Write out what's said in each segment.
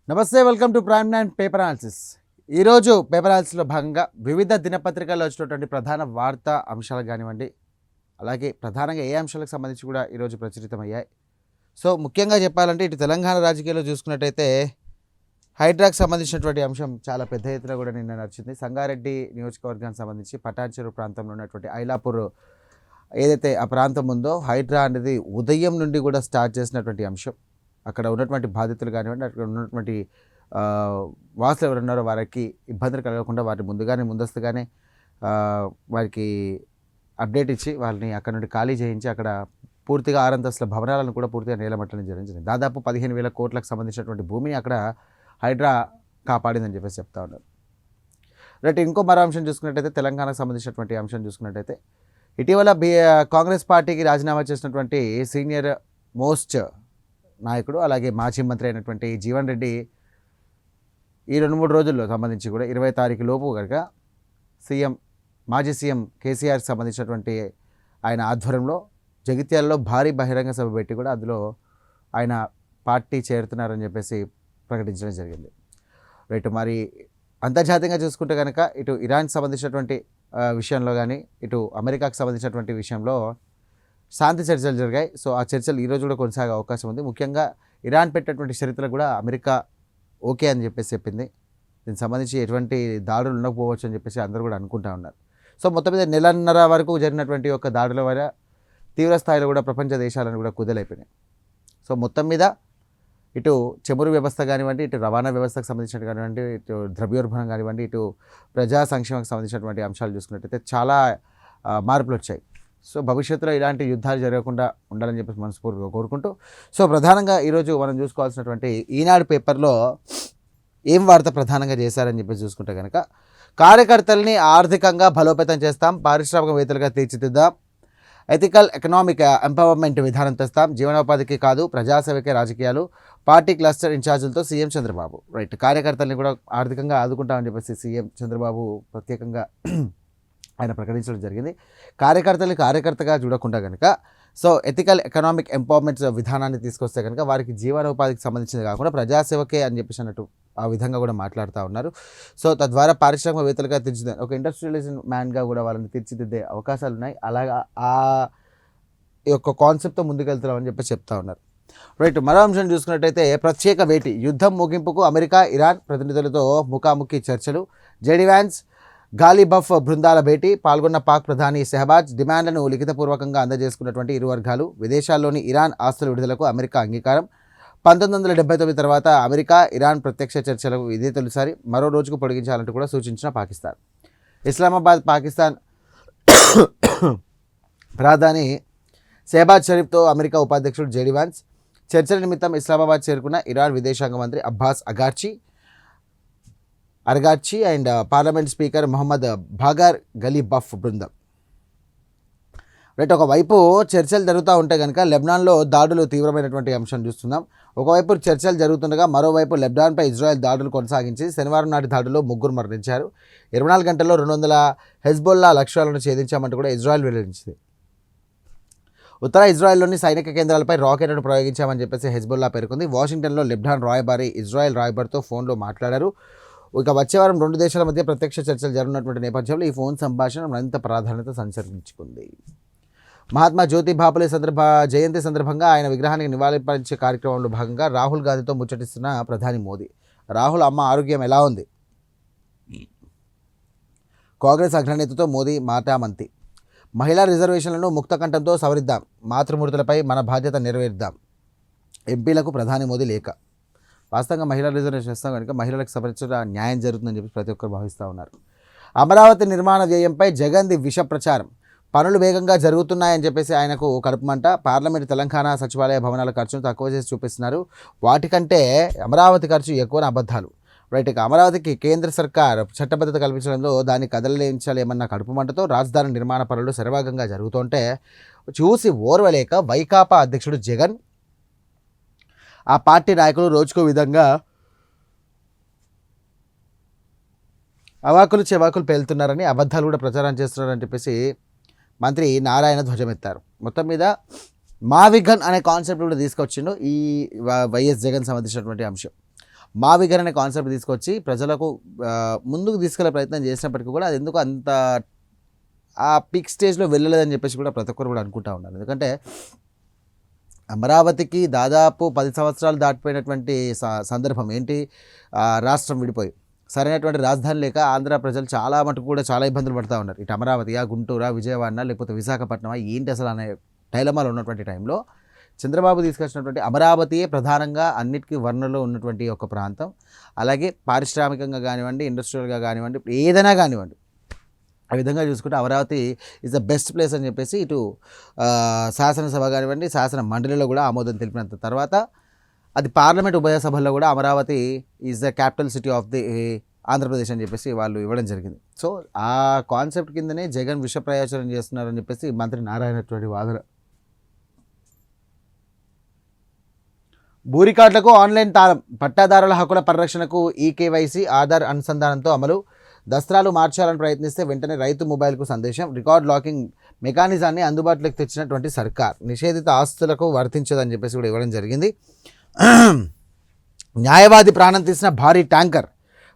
నమస్తే, welcome to prime nine paper analysis. ఈరోజు paper అనాలిసిస్లో భాగంగా వివిధ దినపత్రికల్లో వచ్చినటువంటి ప్రధాన వార్తా అంశాలు కానివ్వండి, అలాగే ప్రధానంగా ఏ అంశాలకు సంబంధించి కూడా ఈరోజు ప్రచురితమయ్యాయి. సో ముఖ్యంగా చెప్పాలంటే ఇటు తెలంగాణ రాజకీయాల్లో చూసుకున్నట్టయితే హైడ్రాకి సంబంధించినటువంటి అంశం చాలా పెద్ద ఎత్తున కూడా నిన్న నడిచింది. సంగారెడ్డి నియోజకవర్గానికి సంబంధించి పటాన్చెరు ప్రాంతంలో ఉన్నటువంటి ఐలాపూర్ ఏదైతే ఆ ప్రాంతం ఉందో హైడ్రా అనేది ఉదయం నుండి కూడా స్టార్ట్ చేసినటువంటి అంశం. అక్కడ ఉన్నటువంటి బాధితులు కానివ్వండి, అక్కడ ఉన్నటువంటి వాసులు ఎవరున్నారో వారికి ఇబ్బందులు కలగకుండా వారిని ముందస్తుగానే వారికి అప్డేట్ ఇచ్చి వాళ్ళని అక్కడ నుండి ఖాళీ చేయించి అక్కడ పూర్తిగా 6 అంతస్తుల భవనాలను కూడా పూర్తిగా నేలమట్టడం జరిగింది. దాదాపు 15,000 కోట్లకు సంబంధించినటువంటి భూమిని అక్కడ హైడ్రా కాపాడిందని చెప్పేసి చెప్తా ఉన్నారు. రైట్, ఇంకో మరో అంశం చూసుకున్నట్టయితే తెలంగాణకు సంబంధించినటువంటి అంశం చూసుకున్నట్టయితే ఇటీవల కాంగ్రెస్ పార్టీకి రాజీనామా చేసినటువంటి సీనియర్ మోస్ట్ నాయకుడు అలాగే మాజీ మంత్రి అయినటువంటి జీవన్ రెడ్డి ఈ 2-3 రోజుల్లో సంబంధించి కూడా 20 తారీఖు లోపు కనుక మాజీ సీఎం కేసీఆర్కి సంబంధించినటువంటి ఆయన ఆధ్వర్యంలో జగిత్యాలలో భారీ బహిరంగ సభ పెట్టి కూడా అందులో ఆయన పార్టీ చేరుతున్నారని చెప్పేసి ప్రకటించడం జరిగింది. రైట్, మరి అంతర్జాతీయంగా చూసుకుంటే కనుక ఇటు ఇరాన్కి సంబంధించినటువంటి విషయంలో కానీ ఇటు అమెరికాకు సంబంధించినటువంటి విషయంలో శాంతి చర్చలు జరిగాయి. సో ఆ చర్చలు ఈరోజు కూడా కొనసాగే అవకాశం ఉంది. ముఖ్యంగా ఇరాన్ పెట్టినటువంటి షరతులకు కూడా అమెరికా ఓకే అని చెప్పేసి చెప్పింది. దీనికి సంబంధించి ఎటువంటి దాడులు ఉండకపోవచ్చు అని చెప్పేసి అందరూ కూడా అనుకుంటా ఉన్నారు. సో మొత్తం మీద నెలన్నర వరకు జరిగినటువంటి ఒక దాడుల వల్ల తీవ్ర స్థాయిలో కూడా ప్రపంచ దేశాలను కూడా కుదేలైపోయినాయి. సో మొత్తం మీద ఇటు చమురు వ్యవస్థ కానివ్వండి, ఇటు రవాణా వ్యవస్థకు సంబంధించినట్టు కానివ్వండి, ఇటు ద్రవ్యోల్బణం కానివ్వండి, ఇటు ప్రజా సంక్షేమకు సంబంధించినటువంటి అంశాలు చూసుకున్నట్టయితే చాలా మార్పులు వచ్చాయి. సో భవిష్యత్తులో ఇలాంటి యుద్ధాలు జరగకుండా ఉండాలని చెప్పేసి మనస్ఫూర్తిగా కోరుకుంటూ, సో ప్రధానంగా ఈరోజు మనం చూసుకోవాల్సినటువంటి ఈనాడు పేపర్లో ఏం వార్త ప్రధానంగా చేశారని చెప్పేసి చూసుకుంటే కనుక కార్యకర్తల్ని ఆర్థికంగా బలోపేతం చేస్తాం, పారిశ్రామికవేత్తలుగా తీర్చిదిద్దాం, ఎథికల్ ఎకనామిక్ ఎంపవర్మెంట్ విధానం తెస్తాం, జీవనోపాధికి కాదు ప్రజాసేవకే రాజకీయాలు, పార్టీ క్లస్టర్ ఇన్ఛార్జీలతో సీఎం చంద్రబాబు. రైట్, కార్యకర్తల్ని కూడా ఆర్థికంగా ఆదుకుంటామని చెప్పేసి సీఎం చంద్రబాబు ప్రత్యేకంగా ఆయన ప్రకటించడం జరిగింది. కార్యకర్తగా చూడకుండా కనుక సో ఎథికల్ ఎకనామిక్ ఎంపవర్మెంట్ విధానాన్ని తీసుకొస్తే కనుక వారికి జీవనోపాధికి సంబంధించింది కాకుండా ప్రజాసేవకే అని చెప్పేసి అన్నట్టు ఆ విధంగా కూడా మాట్లాడుతూ ఉన్నారు. సో తద్వారా పారిశ్రామికవేత్తలుగా తీర్చిదిద్దే ఒక ఇండస్ట్రియలైజేషన్ మ్యాన్గా కూడా వాళ్ళని తీర్చిదిద్దే అవకాశాలు ఉన్నాయి. అలాగా ఆ యొక్క కాన్సెప్ట్తో ముందుకెళ్తున్నామని చెప్పి చెప్తా ఉన్నారు. రైట్, మరో అంశం చూసుకున్నట్టయితే ప్రత్యేక భేటీ, యుద్ధం ముగింపుకు అమెరికా ఇరాన్ ప్రతినిధులతో ముఖాముఖి చర్చలు, జేడీ వ్యాన్స్ గాలిబఫ్ బృందాల భేటీ, పాల్గొన్న పాక్ ప్రధాని షెహబాజ్, డిమాండ్లను లిఖితపూర్వకంగా అందజేసుకున్నటువంటి ఇరు వర్గాలు, విదేశాల్లోని ఇరాన్ ఆస్తుల విడుదలకు అమెరికా అంగీకారం, 1979 తర్వాత అమెరికా ఇరాన్ ప్రత్యక్ష చర్చలకు ఇదే తొలిసారి, మరో రోజుకు పొడిగించాలంటూ కూడా సూచించిన పాకిస్తాన్, ఇస్లామాబాద్ పాకిస్తాన్ ప్రధాని షెహబాజ్ షరీఫ్తో అమెరికా ఉపాధ్యక్షుడు జేడీ వ్యాన్స్ చర్చల నిమిత్తం ఇస్లామాబాద్ చేరుకున్న ఇరాన్ విదేశాంగ మంత్రి Abbas Araghchi and parliament speaker Mohammad Bagher Ghalibaf బృందం. రైట్, ఒకవైపు చర్చలు జరుగుతూ ఉంటే కనుక లెబనాన్లో దాడులు తీవ్రమైనటువంటి అంశం చూస్తున్నాం. ఒకవైపు చర్చలు జరుగుతుండగా మరోవైపు లెబనాన్పై ఇజ్రాయెల్ దాడులు కొనసాగించి శనివారం నాటి దాడుల్లో 3 మరణించారు. 24 గంటల్లో 200 హెజ్బొల్లా లక్ష్యాలను ఛేదించామంటూ కూడా ఇజ్రాయెల్ వెల్లడించింది. ఉత్తర ఇజ్రాయెల్లోని సైనిక కేంద్రాలపై రాకెట్లను ప్రయోగించామని చెప్పేసి హెజ్బొల్లా పేర్కొంది. వాషింగ్టన్లో లెబనాన్ రాయబారి ఇజ్రాయెల్ రాయబారితో ఫోన్లో మాట్లాడారు. ఇక వచ్చే వారం 2 దేశాల మధ్య ప్రత్యక్ష చర్చలు జరుగుతున్నటువంటి నేపథ్యంలో ఈ ఫోన్ సంభాషణ మరింత ప్రాధాన్యత సంతరించుకుంది. మహాత్మా జ్యోతి బాపులే జయంతి సందర్భంగా ఆయన విగ్రహానికి నివాళులర్పించే కార్యక్రమంలో భాగంగా రాహుల్ గాంధీతో ముచ్చటిస్తున్న ప్రధాని మోదీ. రాహుల్ అమ్మ ఆరోగ్యం ఎలా ఉంది? కాంగ్రెస్ అగ్రనేతతో మోదీ మాటామంతి. మహిళా రిజర్వేషన్లను ముక్తకంఠంతో సవరిద్దాం, మాతృమూర్తులపై మన బాధ్యత నెరవేర్దాం, ఎంపీలకు ప్రధాని మోదీ లేఖ. వాస్తవంగా మహిళా రిజర్వేషన్ ఇస్తాం కనుక మహిళలకు సంబంధించిన న్యాయం జరుగుతుందని చెప్పి ప్రతి ఒక్కరు భావిస్తూ ఉన్నారు. అమరావతి నిర్మాణ వ్యయంపై జగన్ది విష ప్రచారం, పనులు వేగంగా జరుగుతున్నాయని చెప్పేసి ఆయనకు కడుపుమంట. పార్లమెంట్ తెలంగాణ సచివాలయ భవనాల ఖర్చును తక్కువ చేసి చూపిస్తున్నారు, వాటికంటే అమరావతి ఖర్చు ఎక్కువ అబద్ధాలు. రైట్, ఇక అమరావతికి కేంద్ర సర్కార్ చట్టబద్ధత కల్పించడంలో దాన్ని కదలలేంచాలేమన్న కడుపుమంటతో రాజధాని నిర్మాణ పనులు శరవేగంగా జరుగుతుంటే చూసి ఓర్వలేక వైకాపా అధ్యక్షుడు జగన్, ఆ పార్టీ నాయకులు రోజుకో విధంగా అవాకులు చెవాకులు పేలుతున్నారని, అబద్ధాలు కూడా ప్రచారం చేస్తున్నారని చెప్పేసి మంత్రి నారాయణ ధ్వజమెత్తారు. మొత్తం మీద మావిగన్ అనే కాన్సెప్ట్ కూడా తీసుకొచ్చిండు ఈ వైఎస్ జగన్ సంబంధించినటువంటి అంశం. మావిగన్ అనే కాన్సెప్ట్ తీసుకొచ్చి ప్రజలకు ముందుకు తీసుకెళ్లే ప్రయత్నం చేసినప్పటికీ కూడా అది ఎందుకు అంత ఆ పీక్ స్టేజ్లో వెళ్ళలేదని చెప్పేసి కూడా ప్రతి ఒక్కరు కూడా అనుకుంటా ఉన్నారు. ఎందుకంటే అమరావతికి దాదాపు 10 సంవత్సరాలు దాటిపోయినటువంటి సందర్భం ఏంటి, రాష్ట్రం విడిపోయి సరైనటువంటి రాజధాని లేక ఆంధ్ర ప్రజలు చాలా మటుకు కూడా చాలా ఇబ్బందులు పడుతూ ఉన్నారు. ఇటు అమరావతియా, గుంటూరా, విజయవాడ లేకపోతే విశాఖపట్నమా ఏంటి అసలు అనే డైలమాలో ఉన్నటువంటి టైంలో చంద్రబాబు తీసుకొచ్చినటువంటి అమరావతియే ప్రధానంగా అన్నిటికీ వర్ణలో ఉన్నటువంటి ఒక ప్రాంతం. అలాగే పారిశ్రామికంగా కానివ్వండి, ఇండస్ట్రియల్గా కానివ్వండి, ఏదైనా కానివ్వండి, ఆ విధంగా చూసుకుంటే Amaravati is the best place అని చెప్పేసి ఇటు శాసనసభ కానివ్వండి, శాసన మండలిలో కూడా ఆమోదం తెలిపినంత తర్వాత అది పార్లమెంట్ ఉభయ సభల్లో కూడా Amaravati is the capital city of the Andhra Pradesh అని చెప్పేసి వాళ్ళు ఇవ్వడం జరిగింది. సో ఆ కాన్సెప్ట్ కిందనే జగన్ విష ప్రయోజనం చేస్తున్నారని చెప్పేసి మంత్రి నారాయణటువంటి వాదన. భూ రికార్డులకు ఆన్లైన్ తాళం, పట్టాదారుల హక్కుల పరిరక్షణకు ఈకేవైసీ ఆధార్ అనుసంధానంతో అమలు, దస్త్రాలు మార్చాలని ప్రయత్నిస్తే వెంటనే రైతు మొబైల్కు సందేశం, రికార్డ్ లాకింగ్ మెకానిజాన్ని అందుబాటులోకి తెచ్చినటువంటి సర్కార్, నిషేధిత ఆస్తులకు వర్తించదని చెప్పేసి కూడా ఇవ్వడం జరిగింది. న్యాయవాది ప్రాణం తీసిన భారీ ట్యాంకర్,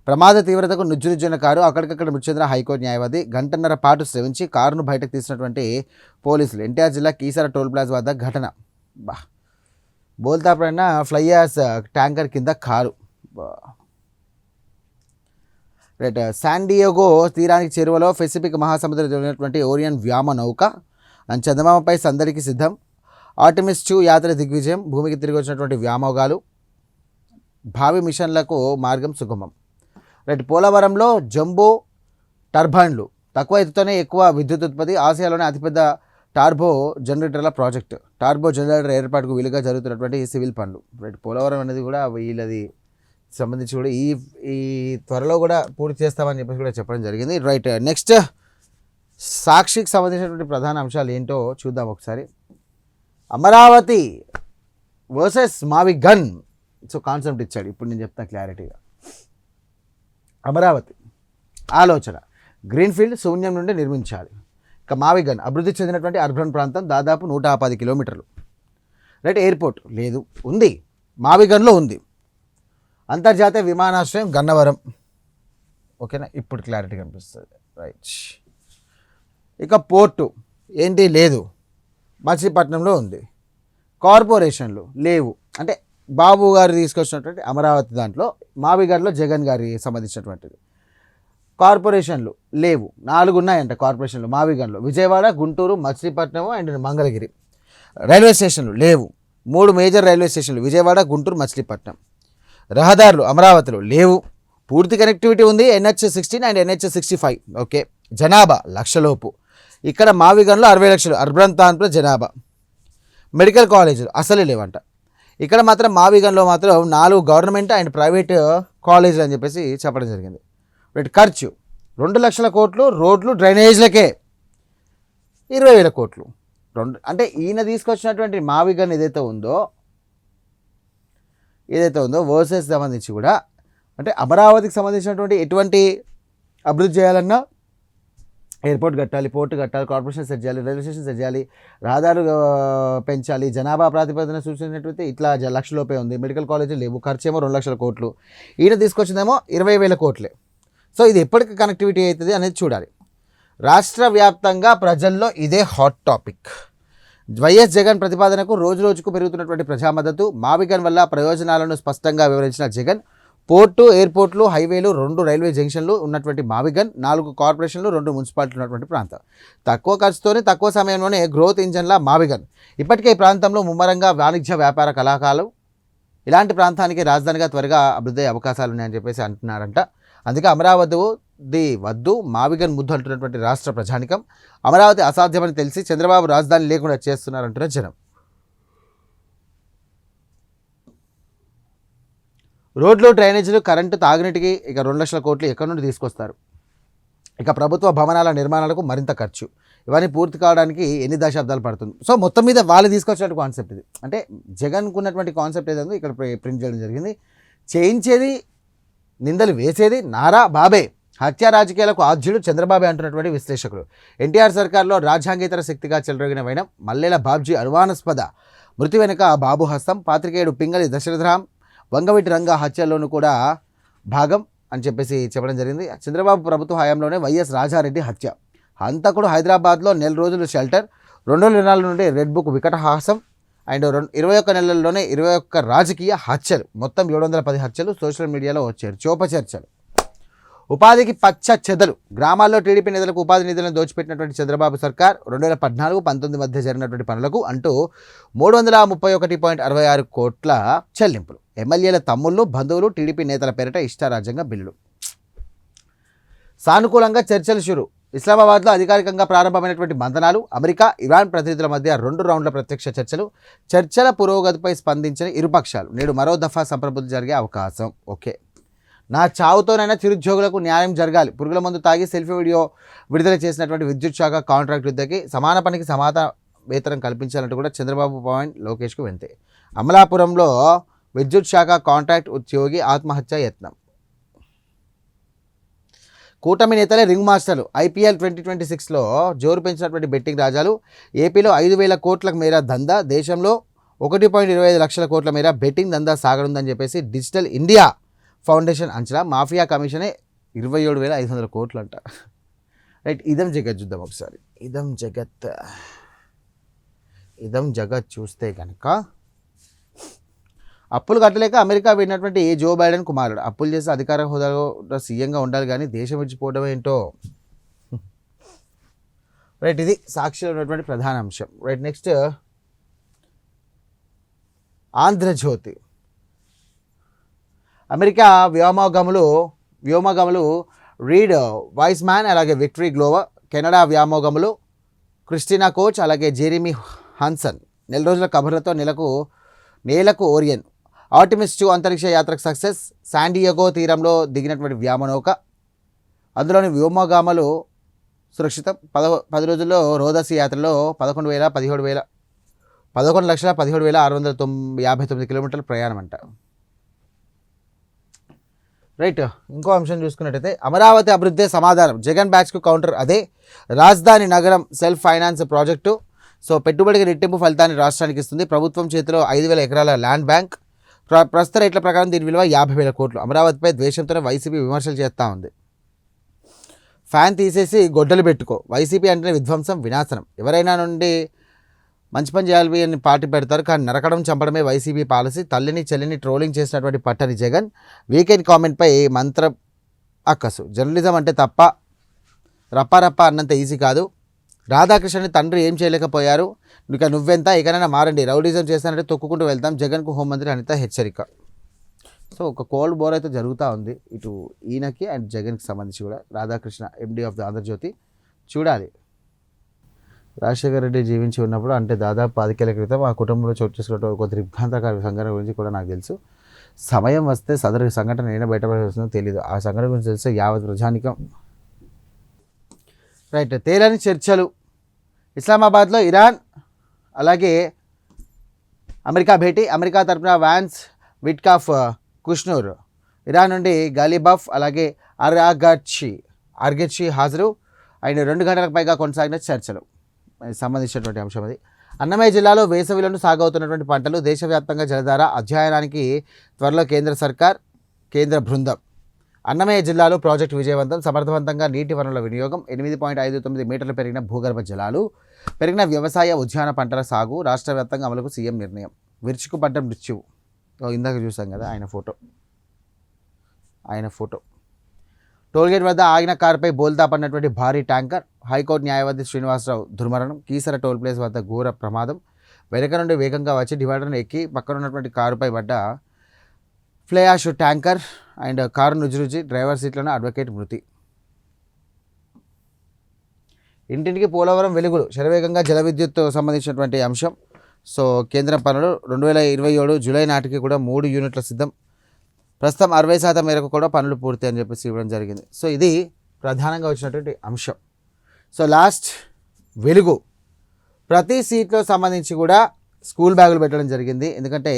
ప్రమాద తీవ్రతకు నుజ్జునుజ్జున కారు, అక్కడికక్కడ మృతి చెందిన హైకోర్టు న్యాయవాది, గంటన్నర పాటు శ్రమించి కారును బయటకు తీసినటువంటి పోలీసులు. ఎన్టీఆర్ జిల్లా కీసర టోల్ ప్లాజా వద్ద ఘటన. బోల్తా పడిన ఫ్లైయాస్ ట్యాంకర్ కింద కారు. రైట్, శాండియాగో తీరానికి చేరువలో పెసిఫిక్ మహాసముద్రం జరిగినటువంటి ఓరియన్ వ్యామ నౌక చందమామపై సందడికి సిద్ధం. ఆర్టెమిస్ 2 యాత్ర దిగ్విజయం, భూమికి తిరిగి వచ్చినటువంటి వ్యామోగాలు, భావి మిషన్లకు మార్గం సుగమం. రైట్, పోలవరంలో జంబో టర్బైన్లు, తక్కువ ఎత్తుతోనే ఎక్కువ విద్యుత్ ఉత్పత్తి, ఆసియాలోనే అతిపెద్ద టార్బో జనరేటర్ల ప్రాజెక్టు, టార్బో జనరేటర్ ఏర్పాటుకు వీలుగా జరుగుతున్నటువంటి సివిల్ పనులు. రైట్, పోలవరం అనేది కూడా వీళ్ళది సంబంధించి కూడా ఈ త్వరలో కూడా పూర్తి చేస్తామని చెప్పేసి కూడా చెప్పడం జరిగింది. రైట్, నెక్స్ట్ సాక్షికి సంబంధించినటువంటి ప్రధాన అంశాలు ఏంటో చూద్దాం ఒకసారి. అమరావతి వర్సెస్ మావిగన్. సో కాన్సెప్ట్ ఇచ్చాడు, ఇప్పుడు నేను చెప్తాను క్లారిటీగా. అమరావతి ఆలోచన గ్రీన్ఫీల్డ్ శూన్యం నుండి నిర్మించాలి. ఇక మావిగన్ అభివృద్ధి చెందినటువంటి అర్బన్ ప్రాంతం, దాదాపు 110 కిలోమీటర్లు. రైట్, ఎయిర్పోర్ట్ లేదు, ఉంది, మావిగన్లో ఉంది. అంతర్జాతీయ విమానాశ్రయం గన్నవరం. ఓకేనా, ఇప్పుడు క్లారిటీ కనిపిస్తుంది. రైట్, ఇక పోర్టు ఏంటి లేదు, మచిలీపట్నంలో ఉంది. కార్పొరేషన్లు లేవు, అంటే బాబు గారు తీసుకొచ్చినటువంటి అమరావతి దాంట్లో, మావిగన్లో జగన్ గారి సంబంధించినటువంటిది. కార్పొరేషన్లు లేవు, 4 ఉన్నాయంట కార్పొరేషన్లు మావిగన్లో, విజయవాడ, గుంటూరు, మచిలీపట్నం అండ్ మంగళగిరి. రైల్వే స్టేషన్లు లేవు, 3 మేజర్ రైల్వే స్టేషన్లు విజయవాడ, గుంటూరు, మచిలీపట్నం. రహదారులు అమరావతిలో లేవు, పూర్తి కనెక్టివిటీ ఉంది, NH16 అండ్ NH65. ఓకే, జనాభా 1,00,000 లోపు. ఇక్కడ మావిగన్లో 60 లక్షలు అర్బన్ ప్రాంతంలో జనాభా. మెడికల్ కాలేజీలు అసలే లేవంట. ఇక్కడ మాత్రం మావిగన్లో మాత్రం 4 గవర్నమెంట్ అండ్ ప్రైవేట్ కాలేజీలు అని చెప్పేసి చెప్పడం జరిగింది. రైట్, ఖర్చు 2 లక్షల కోట్లు, రోడ్లు డ్రైనేజ్లకే 20,000 కోట్లు. అంటే ఈయన తీసుకొచ్చినటువంటి మావిగన్ ఏదైతే ఉందో వర్సెస్ సంబంధించి కూడా, అంటే అమరావతికి సంబంధించినటువంటి ఎటువంటి అభివృద్ధి చేయాలన్నా ఎయిర్పోర్ట్ కట్టాలి, పోర్టు కట్టాలి, కార్పొరేషన్ సెట్ చేయాలి, రైల్వే స్టేషన్ సెట్ చేయాలి, రహదారు పెంచాలి, జనాభా ప్రాతిపదికన సూచించినట్లయితే ఇట్లా 1,00,000 లోపే ఉంది. మెడికల్ కాలేజీలు లేవు, ఖర్చు ఏమో 2 లక్షల కోట్లు. ఈయన తీసుకొచ్చిందేమో 20,000 కోట్లే. సో ఇది ఎప్పటికి కనెక్టివిటీ అవుతుంది అనేది చూడాలి. రాష్ట్ర వ్యాప్తంగా ప్రజల్లో ఇదే హాట్ టాపిక్. వైఎస్ జగన్ ప్రతిపాదనకు రోజు రోజుకు పెరుగుతున్నటువంటి ప్రజా మద్దతు, మావిగన్ వల్ల ప్రయోజనాలను స్పష్టంగా వివరించిన జగన్, పోర్టు, ఎయిర్పోర్ట్లు, హైవేలు, 2 రైల్వే జంక్షన్లు ఉన్నటువంటి మావిగన్, 4 కార్పొరేషన్లు, 2 మున్సిపాలిటీలు ఉన్నటువంటి ప్రాంతం. తక్కువ ఖర్చుతోనే తక్కువ సమయంలోనే గ్రోత్ ఇంజన్ల మావిగన్. ఇప్పటికే ఈ ప్రాంతంలో ముమ్మరంగా వాణిజ్య వ్యాపార కళాకాలు, ఇలాంటి ప్రాంతానికి రాజధానిగా త్వరగా అభివృద్ధి అయ్యే అవకాశాలు ఉన్నాయని చెప్పేసి అంటున్నారంట. అందుకే అమరావతి వద్దు, మావిగన్ ముద్దు అంటున్నటువంటి రాష్ట్ర ప్రజానికం. అమరావతి అసాధ్యమని తెలిసి చంద్రబాబు రాజధాని లేకుండా చేస్తున్నారంటున్న జనం. రోడ్లు, డ్రైనేజీలు, కరెంటు, తాగునీటికి ఇక 2 లక్షల కోట్లు ఎక్కడి నుండి తీసుకొస్తారు? ఇక ప్రభుత్వ భవనాల నిర్మాణాలకు మరింత ఖర్చు. ఇవన్నీ పూర్తి కావడానికి ఎన్ని దశాబ్దాలు పడుతుంది? సో మొత్తం మీద వాళ్ళు తీసుకొచ్చినట్టు కాన్సెప్ట్ ఇది. అంటే జగన్కు ఉన్నటువంటి కాన్సెప్ట్ ఏదో ఇక్కడ ప్రింట్ చేయడం జరిగింది. చేయించేది, నిందలు వేసేది నారా బాబే. హత్యా రాజకీయాలకు ఆద్యుడు చంద్రబాబే అంటున్నటువంటి విశ్లేషకులు. ఎన్టీఆర్ సర్కార్లో రాజ్యాంగేతర శక్తిగా చెలరేగిన వైనం, మల్లెల బాబ్జీ అనుమానాస్పద మృతి వెనుక బాబు హస్తం. పాత్రికేయుడు పింగళి దశరథరామ్ వంగవీటి రంగా హత్యలోనూ కూడా భాగం అని చెప్పేసి చెప్పడం జరిగింది. చంద్రబాబు ప్రభుత్వ హయాంలోనే వైఎస్ రాజారెడ్డి హత్య, హంతకుడు హైదరాబాద్లో నెల రోజులు షెల్టర్, 2024 నుండి రెడ్ బుక్ వికటహాసం అండ్ 21 నెలల్లోనే 21 రాజకీయ హత్యలు, మొత్తం 710 హత్యలు సోషల్ మీడియాలో చర్చలు. ఉపాధికి పచ్చ చెదలు, గ్రామాల్లో టీడీపీ నేతలకు ఉపాధి నిధులను దోచిపెట్టినటువంటి చంద్రబాబు సర్కార్ 2014-19 మధ్య జరిగినటువంటి పనులకు అంటూ 331.66 కోట్ల చెల్లింపులు, ఎమ్మెల్యేల తమ్ముళ్ళు బంధువులు టీడీపీ నేతల పేరిట ఇష్టారాజ్యంగా బిల్లులు. సానుకూలంగా చర్చలు షురు, ఇస్లామాబాద్లో అధికారికంగా ప్రారంభమైనటువంటి మంతనాలు, అమెరికా ఇరాన్ ప్రతినిధుల మధ్య 2 రౌండ్ల ప్రత్యక్ష చర్చల పురోగతిపై స్పందించిన ఇరుపక్షాలు, నేడు మరో దఫా సంప్రదింపులు జరిగే అవకాశం. ఓకే, నా చావుతోనైనా చిరుద్యోగులకు న్యాయం జరగాలి, పురుగుల మందు తాగి సెల్ఫీ వీడియో విడుదల చేసినటువంటి విద్యుత్ శాఖ కాంట్రాక్ట్ ఉద్యోగి సమాన పనికి సమాన వేతనం కల్పించాలంటూ కూడా చంద్రబాబు పవన్ లోకేష్కు వెంతే. అమలాపురంలో విద్యుత్ శాఖ కాంట్రాక్ట్ ఉద్యోగి ఆత్మహత్య యత్నం. కూటమి నేతలే రింగ్ మాస్టర్లు, ఐపీఎల్ 2026లో జోరు పెంచినటువంటి బెట్టింగ్ రాజాలు, ఏపీలో 5,000 కోట్ల మేర దందా, దేశంలో 1.25 లక్షల కోట్ల మేర బెట్టింగ్ దందా సాగనుందని చెప్పేసి డిజిటల్ ఇండియా ఫౌండేషన్ అంచనా. మాఫియా కమిషనే 27,500 కోట్లు అంట. రైట్, ఇదం జగత్ చూద్దాం ఒకసారి. ఇదం జగత్ చూస్తే కనుక అప్పులు కట్టలేక అమెరికా వెళ్ళినటువంటి జో బైడెన్ కుమారుడు, అప్పులు చేసి అధికార హోదాలో సీఎంగా ఉండాలి కానీ దేశం విడిచిపోవడం ఏంటో. రైట్, ఇది సాక్షిలో ఉన్నటువంటి ప్రధాన అంశం. Right, next Andhrajyothy. అమెరికా వ్యోమగములు రీడ్ వైస్ మ్యాన్ అలాగే విక్టరీ గ్లోవర్, కెనడా వ్యోమగములు క్రిస్టినా కోచ్ అలాగే జెరీమీ హన్సన్ నెల రోజుల కబుర్లతో నేలకు ఓరియన్. ఆర్టిమిస్ 2 అంతరిక్ష యాత్రకు సక్సెస్, శాండియాగో తీరంలో దిగినటువంటి వ్యోమనౌక, అందులోని వ్యోమగాములు సురక్షితం. 10 రోజుల్లో రోదసి యాత్రలో 11,17,659 కిలోమీటర్ల ప్రయాణం అంట. రైట్, ఇంకో అంశం చూసుకున్నట్టయితే అమరావతి అభివృద్ధి సమాధానం, జగన్ బ్యాచ్కు కౌంటర్ అదే. రాజధాని నగరం సెల్ఫ్ ఫైనాన్స్ ప్రాజెక్టు పెట్టుబడికి రెట్టింపు ఫలితాన్ని రాష్ట్రానికి ఇస్తుంది. ప్రభుత్వం చేతిలో 5,000 ఎకరాల ల్యాండ్ బ్యాంక్. ప్రస్తుత రేట్ల ప్రకారం దీని విలువ 50,000 కోట్లు. అమరావతిపై ద్వేషంతోనే వైసీపీ విమర్శలు చేస్తూ ఉంది. ఫ్యాన్ తీసేసి గొడ్డలు పెట్టుకో, వైసీపీ అంటేనే విధ్వంసం వినాశనం, ఎవరైనా నుండి మంచి పని చేయాలి అని పార్టీ పెడతారు కానీ నరకడం చంపడమే వైసీపీ పాలసీ. తల్లిని చెల్లిని ట్రోలింగ్ చేసినటువంటి పట్టని జగన్ వీకెండ్ కామెంట్పై మంత్రం అక్కసు. జర్నలిజం అంటే తప్ప రప్ప అన్నంత ఈజీ కాదు. రాధాకృష్ణని తండ్రి ఏం చేయలేకపోయారు, ఇక నువ్వెంత, ఇకనైనా మారండి, రౌడీజం చేస్తానంటే తొక్కుకుంటూ వెళ్తాం, జగన్కు హోంమంత్రి అనిత హెచ్చరిక. సో ఒక కోల్డ్ బోర్ అయితే జరుగుతూ ఉంది ఇటు ఈయనకి అండ్ జగన్కి సంబంధించి కూడా. Radhakrishna MD of the Andhra Jyothi చూడాలి. రాజశేఖర రెడ్డి జీవించి ఉన్నప్పుడు అంటే దాదాపు 10 ఏళ్ల క్రితం ఆ కుటుంబంలో చోటు చేసుకున్న ఒక దిగ్భ్రాంతకార సంఘటన గురించి కూడా నాకు తెలుసు. సమయం వస్తే సదరు సంఘటన ఏమైనా బయటపడాల్సిందో తెలియదు. ఆ సంఘటన గురించి తెలిస్తే యావత్ ప్రజానికం. రైట్, తేలని చర్చలు, ఇస్లామాబాద్లో ఇరాన్ అలాగే అమెరికా భేటీ. అమెరికా తరఫున వాన్స్ విట్కాఫ్ కుష్నూర్, ఇరాన్ నుండి గాలిబాఫ్ అలాగే ఆర్గెచ్చి హాజరు. అండ్ 2 గంటలకు పైగా కొనసాగిన చర్చలు సంబంధించినటువంటి అంశం అది. అన్నమయ్య జిల్లాలో వేసవిలోనూ సాగవుతున్నటువంటి పంటలు, దేశవ్యాప్తంగా జలధార అధ్యయనానికి త్వరలో కేంద్ర బృందం. అన్నమయ్య జిల్లాలో ప్రాజెక్టు విజయవంతం, సమర్థవంతంగా నీటి వనరుల వినియోగం, 8.59 మీటర్లు పెరిగిన భూగర్భ జలాలు, పెరిగిన వ్యవసాయ ఉద్యాన పంటల సాగు, రాష్ట్ర వ్యాప్తంగా అమలుకు సీఎం నిర్ణయం. విరుచుకుపడ్డ మృత్యువు, ఇందాక చూసాం కదా ఆయన ఫోటో. టోల్గేట్ వద్ద ఆగిన కారుపై బోల్తా పడినటువంటి భారీ ట్యాంకర్, హైకోర్టు న్యాయవాది శ్రీనివాసరావు దుర్మరణం. కీసర టోల్ ప్లేస్ వద్ద ఘోర ప్రమాదం, వెనుక నుండి వేగంగా వచ్చి డివైడర్ను ఎక్కి పక్కన ఉన్నటువంటి కారుపై పడ్డ ఫ్లయాష్ ట్యాంకర్ అండ్ కారు నుజ్జురుచి డ్రైవర్ సీట్లను అడ్వకేట్ మృతి. ఇంటింటికి పోలవరం వెలుగులు, శరవేగంగా జల విద్యుత్ సంబంధించినటువంటి అంశం. సో కేంద్రం పనులు 2027 జూలై నాటికి కూడా 3 యూనిట్ల సిద్ధం. ప్రస్తుతం 60% మేరకు కూడా పనులు పూర్తి అని చెప్పేసి ఇవ్వడం జరిగింది. సో ఇది ప్రధానంగా వచ్చినటువంటి అంశం. సో లాస్ట్ వెలుగు, ప్రతి సీట్లో సంబంధించి కూడా స్కూల్ బ్యాగులు పెట్టడం జరిగింది. ఎందుకంటే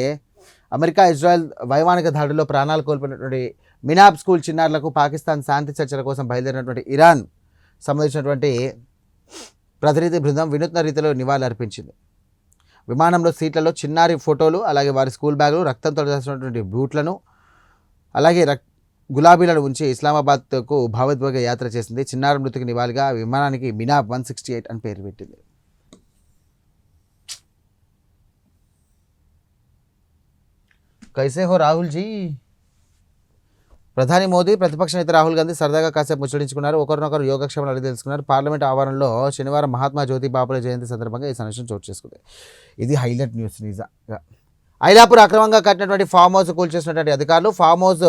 అమెరికా ఇజ్రాయెల్ వైమానిక దాడుల్లో ప్రాణాలు కోల్పోయినటువంటి మినాబ్ స్కూల్ చిన్నారులకు పాకిస్తాన్ శాంతి చర్చల కోసం బయలుదేరినటువంటి ఇరాన్ సంబంధించినటువంటి ప్రతినిధి బృందం వినూత్న రీతిలో నివాళులు అర్పించింది. విమానంలో సీట్లలో చిన్నారి ఫోటోలు, అలాగే వారి స్కూల్ బ్యాగులు, రక్తంతో రాసినటువంటి బూట్లను, అలాగే గులాబీలను ఉంచి ఇస్లామాబాద్కు భావోద్వేగ యాత్ర చేసింది. చిన్నారి మృతికి నివాళిగా విమానానికి మినాబ్ 168 అని పేరు పెట్టింది. కైసే హో రాహుల్ జీ? ప్రధాని మోదీ, ప్రతిపక్ష నేత రాహుల్ గాంధీ సరదాగా కాసేపు ముచ్చటించుకున్నారు. ఒకరినొకరు యోగక్షేమాలు అడిగి తెలుసుకున్నారు. పార్లమెంట్ ఆవరణలో శనివారం మహాత్మా జ్యోతి బాపులే జయంతి సందర్భంగా ఈ సమావేశం చోటు చేసుకుంది. ఇది హైలైట్ న్యూస్. నిజంగా ఐలాపూర్ అక్రమంగా కట్టినటువంటి ఫామ్ హౌస్ కూల్చేసినటువంటి అధికారులు, ఫామ్ హౌస్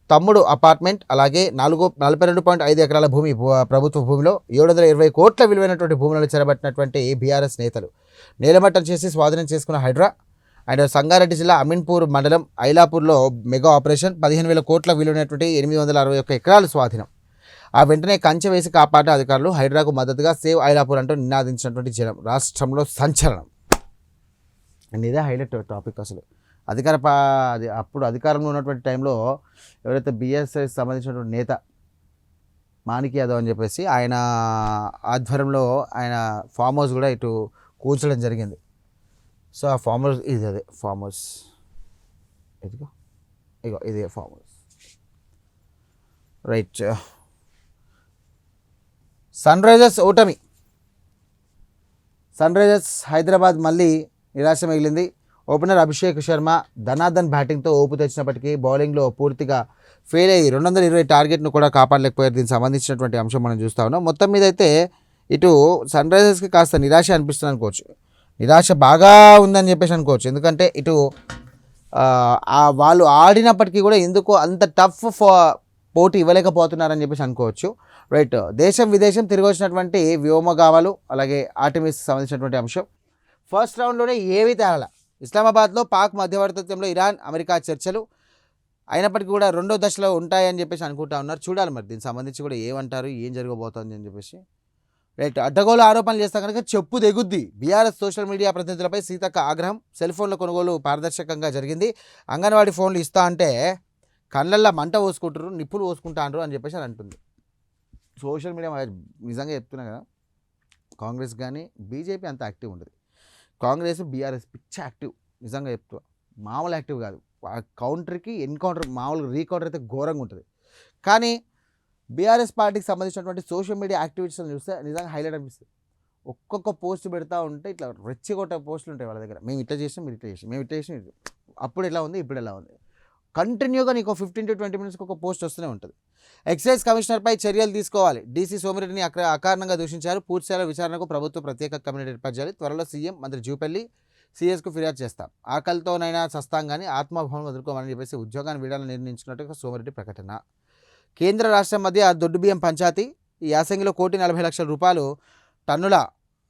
తమ్ముడు అపార్ట్మెంట్, అలాగే 42.5 ఎకరాల భూమి ప్రభుత్వ భూమిలో 720 కోట్ల విలువైనటువంటి భూములను చెరబట్టినటువంటి బీఆర్ఎస్ నేతలు నేలమట్టం చేసి స్వాధీనం చేసుకున్న హైడ్రా అండ్ సంగారెడ్డి జిల్లా అమీన్పూర్ మండలం ఐలాపూర్లో మెగా ఆపరేషన్. 15,000 కోట్ల విలువైనటువంటి 861 ఎకరాలు స్వాధీనం. ఆ వెంటనే కంచె వేసి కాపాడిన అధికారులు. హైడ్రాకు మద్దతుగా సేవ్ ఐలాపూర్ అంటూ నినాదించినటువంటి జనం. రాష్ట్రంలో సంచలనం. అండ్ ఇదే హైలైట్ టాపిక్. అసలు అప్పుడు అధికారంలో ఉన్నటువంటి టైంలో ఎవరైతే బీఎస్ఎస్ సంబంధించినటువంటి నేత మాణిక్ యాదవ్ అని చెప్పేసి ఆయన ఆధ్వర్యంలో ఆయన ఫామ్ హౌస్ కూడా ఇటు కూల్చడం జరిగింది. సో ఆ ఫామ్ హౌస్ ఇది, అదే ఫామ్ హౌస్, ఇగో ఇదే farm house. Right. Sunrisers ఓటమి. సన్ రైజర్స్ హైదరాబాద్ మళ్ళీ నిరాశ మిగిలింది. ఓపెనర్ అభిషేక్ శర్మ ధనాధన్ బ్యాటింగ్తో ఊపు తెచ్చినప్పటికీ బౌలింగ్లో పూర్తిగా ఫెయిల్ అయ్యి 220 టార్గెట్ను కూడా కాపాడలేకపోయారు. దీనికి సంబంధించినటువంటి అంశం మనం చూస్తూ ఉన్నాం. మొత్తం మీద అయితే ఇటు సన్ రైజర్స్కి కాస్త నిరాశ అనిపిస్తుంది అనుకోవచ్చు. నిరాశ బాగా ఉందని చెప్పేసి అనుకోవచ్చు. ఎందుకంటే ఇటు వాళ్ళు ఆడినప్పటికీ కూడా ఎందుకో అంత టఫ్ పోటీ ఇవ్వలేకపోతున్నారని చెప్పేసి అనుకోవచ్చు. రైట్. దేశం విదేశం తిరిగి వచ్చినటువంటి వ్యోమగాములు, అలాగే ఆర్టిమిస్కి సంబంధించినటువంటి అంశం. ఫస్ట్ రౌండ్లోనే ఏవీ తేలా. ఇస్లామాబాద్లో పాక్ మధ్యవర్తిత్వంలో ఇరాన్ అమెరికా చర్చలు అయినప్పటికీ కూడా రెండో దశలో ఉంటాయని చెప్పేసి అనుకుంటా ఉన్నారు. చూడాలి మరి దీనికి సంబంధించి కూడా ఏమంటారు, ఏం జరగబోతోంది అని చెప్పేసి. రైట్. అడ్డగోలు ఆరోపణలు చేస్తా కనుక చెప్పు దిగుద్ది. బీఆర్ఎస్ సోషల్ మీడియా ప్రతినిధులపై సీతక్క ఆగ్రహం. సెల్ ఫోన్ల కొనుగోలు పారదర్శకంగా జరిగింది. అంగన్వాడీ ఫోన్లు ఇస్తా అంటే కళ్ళల్లో మంట పోసుకుంటారు, నిప్పులు పోసుకుంటారు అని చెప్పేసి అని అంటుంది. సోషల్ మీడియా నిజంగా చెప్తున్నా కదా, కాంగ్రెస్ కానీ బీజేపీ అంత యాక్టివ్ ఉండదు. కాంగ్రెస్ బీఆర్ఎస్ పిచ్చ యాక్టివ్. నిజంగా చెప్తున్నా, మామూలు యాక్టివ్ కాదు. కౌంటర్కి ఎన్కౌంటర్, మామూలుగా రీకౌంటర్ అయితే ఘోరంగా ఉంటుంది. కానీ బీఆర్ఎస్ పార్టీకి సంబంధించినటువంటి సోషల్ మీడియా యాక్టివిటీస్ని చూస్తే నిజంగా హైలైట్ అనిపిస్తుంది. ఒక్కొక్క పోస్ట్ పెడతా ఉంటే ఇట్లా రెచ్చిగొట్టే పోస్టులు ఉంటాయి వాళ్ళ దగ్గర. మేము ఇట్లా చేసాం, మీరు ఇట్లా చేసాం, మేము ఇట్లా చేసాం, అప్పుడు ఎలా ఉంది, ఇప్పుడు ఎలా ఉంది, కంటిన్యూగా నీకు 15 to 20 minutesకి ఒక పోస్ట్ వస్తూనే ఉంటుంది. ఎక్సైజ్ కమిషనర్పై చర్యలు తీసుకోవాలి. డీసీ సోమిరెడ్డిని అకారణంగా దూషించారు. పూర్తిస్థాయిలో విచారణకు ప్రభుత్వ ప్రత్యేక కమిటీ ఏర్పాటు చేయాలి. త్వరలో సీఎం మంత్రి జూపల్లి సీఎస్కు ఫిర్యాదు చేస్తాం. ఆకలితోనైనా సస్తాం కానీ ఆత్మభావం వదులుకోమని చెప్పేసి ఉద్యోగాన్ని వీడాలని నిర్ణయించుకున్నట్టుగా సోమిరెడ్డి ప్రకటన. కేంద్ర రాష్ట్రం మధ్య దొడ్డు బియ్యం పంచాయతీ. ఈ యాసంగిలో 1,40,00,000 రూపాయలు టన్నుల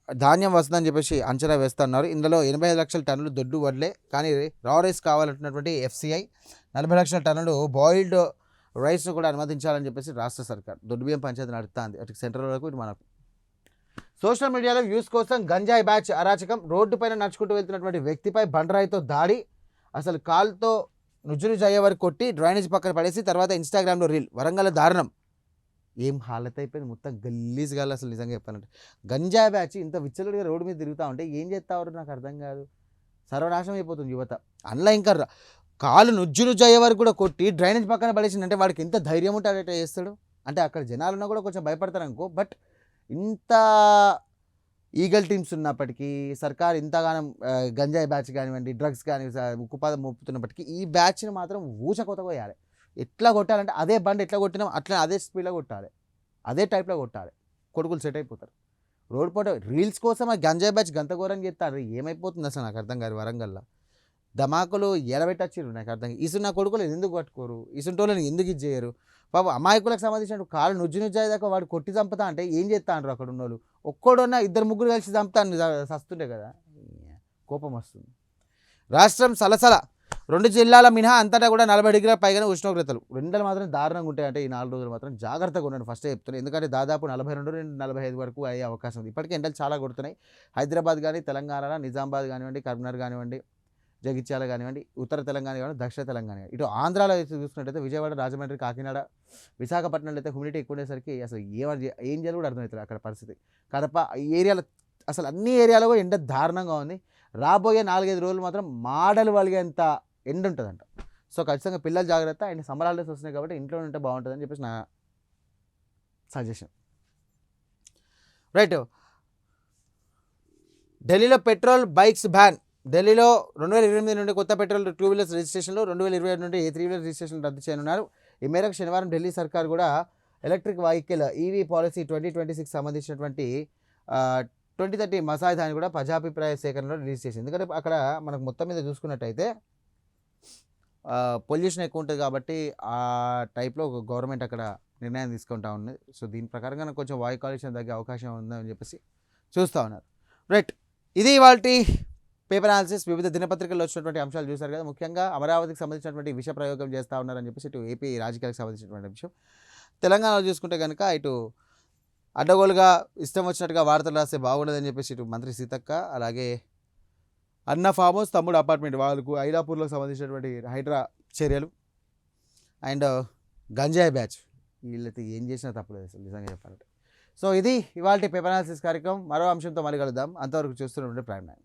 ధాన్యం వస్తుందని చెప్పేసి అంచనా వేస్తున్నారు. ఇందులో 85 లక్షల టన్నులు దొడ్డు వడ్లే, కానీ రా రైస్ కావాలంటున్నటువంటి ఎఫ్సిఐ 40 లక్షల టన్నులు బాయిల్డ్ రైస్ను కూడా అనుమతించాలని చెప్పేసి రాష్ట్ర సర్కార్ దొడ్డు బియ్యం పంచాయతీ నడుస్తుంది. అటు సెంట్రల్ వరకు ఇటు మనకు. సోషల్ మీడియాలో వ్యూస్ కోసం గంజాయి బ్యాచ్ అరాచకం. రోడ్డుపైన నడుచుకుంటూ వెళ్తున్నటువంటి వ్యక్తిపై బండరాయితో దాడి. అసలు కాల్తో నుజ్జునుజ్జు అయ్యే వరకు కొట్టి డ్రైనేజ్ పక్కన పడేసి తర్వాత ఇన్స్టాగ్రామ్లో రీల్. వరంగల్ దారుణం. ఏం హాలత్ అయిపోయింది మొత్తం, గల్లీస్ గాలి. అసలు నిజంగా చెప్పాలంటే గంజాయి బ్యాచ్ ఇంత విచ్చలుడిగా రోడ్డు మీద తిరుగుతూ ఉంటే ఏం చేస్తావారు నాకు అర్థం కాదు. సర్వనాశనం అయిపోతుంది యువత. అందులో ఇంకా కాలు నుజ్జు అయ్యే వరకు కూడా కొట్టి డ్రైనేజ్ పక్కన పడేసిందంటే వాడికి ఎంత ధైర్యం ఉంటే అట్లా చేస్తాడు. అంటే అక్కడ జనాలున్నా కూడా కొంచెం భయపడతారు అనుకో. బట్ ఇంత ఈగల్ టీమ్స్ ఉన్నప్పటికీ, సర్కార్ ఇంతగానం గంజాయి బ్యాచ్ కానివ్వండి, డ్రగ్స్ కానీ ఉక్కుపాదం మోపుతున్నప్పటికీ ఈ బ్యాచ్ని మాత్రం ఊచకొత కొయ్యాలి. ఎట్లా కొట్టాలంటే అదే బండి ఎట్లా కొట్టినాం అట్లా అదే స్పీడ్లో కొట్టాలి, అదే టైప్లో కొట్టాలి. కొడుకులు సెట్ అయిపోతారు. రోడ్ పూట రీల్స్ కోసం ఆ గంజాయి బ్యాచ్ గంత ఘోరంగా చేస్తారు. ఏమైపోతుంది అసలు నాకు అర్థం కాదు. వరంగల్లో ధమాకులు ఎడబెట్టచ్చారు నాకు అర్థం. ఇసున్న కొడుకులు ఎందుకు పట్టుకోరు, ఇసుంటోళ్ళని ఎందుకు ఇది చేయరు. పాప అమాయకులకు సంబంధించిన కాళ్ళు నుజ్జు దాకా వాడు కొట్టి చంపుతా అంటే ఏం చేస్తా అంటారు అక్కడ ఉన్నోళ్ళు. ఒక్కడున్నా 2-3 కలిసి చంపుతాను సస్తుంటే కదా, కోపం వస్తుంది. రాష్ట్రం సలసల. 2 జిల్లాల మినహా అంతటా కూడా 40 డిగ్రీల పైగానే ఉష్ణోగ్రతలు. ఎండలు మాత్రం దారుణంగా ఉంటాయంటే ఈ 4 రోజులు మాత్రం జాగ్రత్తగా ఉండండి. ఫస్టే చెప్తున్నాను. ఎందుకంటే దాదాపు 42-45 వరకు అయ్యే అవకాశం ఉంది. ఇప్పటికే ఎండలు చాలా కొడుతున్నాయి. హైదరాబాద్ కానీ, తెలంగాణ, నిజామాబాద్ కానివ్వండి, కరీంనగర్ కానివ్వండి, జగిత్యాల కానివ్వండి, ఉత్తర తెలంగాణ కానివ్వండి, దక్షిణ తెలంగాణ. ఇటు ఆంధ్రాలో అయితే చూసుకున్నట్టయితే విజయవాడ, రాజమండ్రి, కాకినాడ, విశాఖపట్నంలో అయితే హ్యూమిడిటీ ఎక్కువ ఉండేసరికి అసలు ఏం జరుగుడు అర్థమవుతుంది అక్కడ పరిస్థితి. కడప ఈ ఏరియాలో అసలు అన్ని ఏరియాలో ఎండ దారుణంగా ఉంది. రాబోయే 4-5 రోజులు మాత్రం మాడలు వలిగేంత ఎండ ఉంటుందంట. సో ఖచ్చితంగా పిల్లలు జాగ్రత్త. అండ్ సమ్మర్ హాలిడేస్ వస్తున్నాయి కాబట్టి ఇంట్లో ఉంటే బాగుంటుందని చెప్పేసి నా సజెషన్. రైట్. ఢిల్లీలో పెట్రోల్ బైక్స్ బ్యాన్. ఢిల్లీలో 2028 నుండి కొత్త పెట్రోల్ 2 వీలర్స్ రిజిస్ట్రేషన్లు, 2027 నుండి 3 వీలర్ రిజిస్ట్రేషన్ రద్దు చేయనున్నారు. ఈ మేరకు శనివారం ఢిల్లీ సర్కార్ కూడా ఎలక్ట్రిక్ వెహికల్ ఈవీ పాలసీ 2026 సంబంధించినటువంటి 2030 మసాయిదాని కూడా ప్రజాభిప్రాయ సేకరణలో రిలీజ్ చేసింది. ఎందుకంటే అక్కడ మనకు మొత్తం మీద చూసుకున్నట్టయితే పొల్యూషన్ ఎక్కువ ఉంటుంది కాబట్టి ఆ టైప్లో గవర్నమెంట్ అక్కడ నిర్ణయం తీసుకుంటా ఉంది. సో దీని ప్రకారంగా కొంచెం వాయు కాలుష్యం తగ్గే అవకాశం ఉందని చెప్పేసి చూస్తూ ఉన్నారు. రైట్. ఇది ఇవాల్టి పేపర్ అనాలిసిస్. వివిధ దినపత్రికల్లో వచ్చినటువంటి అంశాలు చూశారు కదా. ముఖ్యంగా అమరావతికి సంబంధించినటువంటి విష ప్రయోగం చేస్తూ ఉన్నారని చెప్పేసి ఇటు ఏపీ రాజకీయాలకు సంబంధించినటువంటి విషయం. తెలంగాణలో చూసుకుంటే కనుక ఇటు అడ్డగోలుగా ఇష్టం వచ్చినట్టుగా వార్తలు రాస్తే బాగుండదని చెప్పేసి ఇటు మంత్రి సీతక్క, అలాగే అన్న ఫామ్ హౌస్, తమ్ముడు అపార్ట్మెంట్ వాళ్ళకు ఐలాపూర్లో సంబంధించినటువంటి హైడ్రా చర్యలు అండ్ గంజాయి బ్యాచ్ వీళ్ళకి ఏం చేసినా తప్పలేదు అసలు నిజంగా చెప్పాలంటే. సో ఇది ఇవాల్టి పేపర్ అనాలిసిస్ కార్యక్రమం. మరో అంశంతో మళ్ళీ కలుద్దాం. అంతవరకు చూస్తూనే ఉండే ప్రైమ్9.